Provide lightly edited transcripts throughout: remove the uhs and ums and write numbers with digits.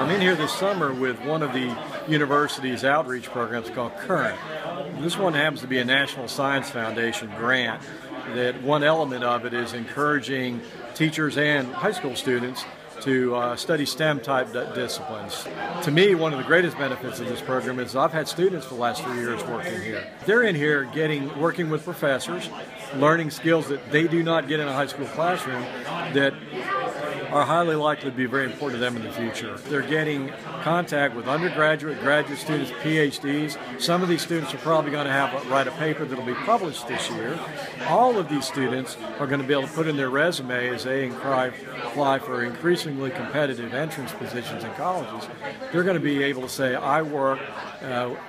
I'm in here this summer with one of the university's outreach programs called CURENT. This one happens to be a National Science Foundation grant. That one element of it is encouraging teachers and high school students to study STEM-type disciplines. To me, one of the greatest benefits of this program is I've had students for the last 3 years working here. They're in here working with professors, learning skills that they do not get in a high school classroom that are highly likely to be very important to them in the future. They're getting contact with undergraduate, graduate students, PhDs. Some of these students are probably going to write a paper that will be published this year. All of these students are going to be able to put in their resume as they apply for increasingly competitive entrance positions in colleges. They're going to be able to say, I work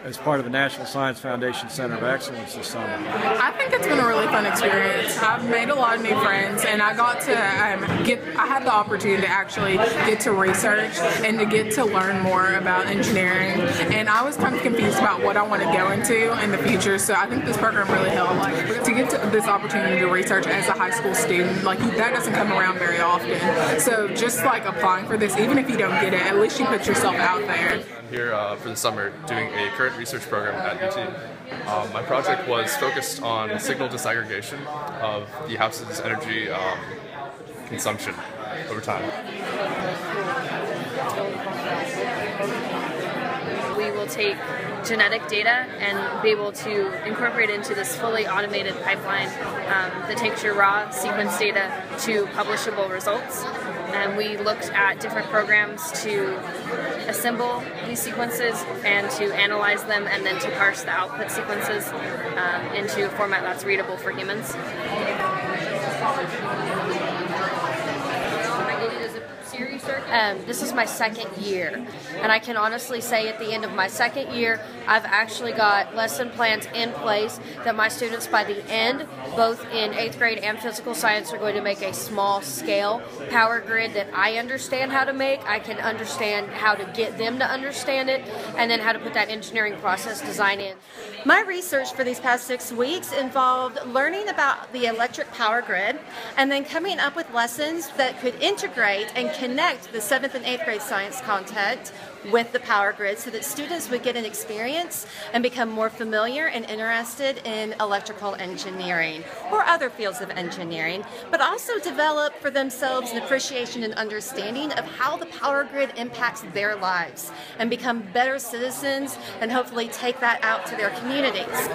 as part of a National Science Foundation Center of Excellence this summer. I think it's been a really fun experience. I've made a lot of new friends, and I got to I had the opportunity to actually get to research and to get to learn more about engineering, and I was kind of confused about what I want to go into in the future, so I think this program really helped. To get to this opportunity to research as a high school student, that doesn't come around very often, so just applying for this, even if you don't get it, at least you put yourself out there. I'm here for the summer doing a current research program at UT. My project was focused on signal disaggregation of the house's energy consumption over time. We will take genetic data and be able to incorporate it into this fully automated pipeline that takes your raw sequence data to publishable results. And we looked at different programs to assemble these sequences and to analyze them and then to parse the output sequences into a format that's readable for humans. This is my second year, and I can honestly say at the end of my second year, I've actually got lesson plans in place that my students by the end, both in 8th grade and physical science, are going to make a small scale power grid that I understand how to make. I can understand how to get them to understand it, and then how to put that engineering process design in. My research for these past 6 weeks involved learning about the electric power grid and then coming up with lessons that could integrate and connect the 7th and 8th grade science content with the power grid so that students would get an experience and become more familiar and interested in electrical engineering or other fields of engineering, but also develop for themselves an appreciation and understanding of how the power grid impacts their lives and become better citizens and hopefully take that out to their communities.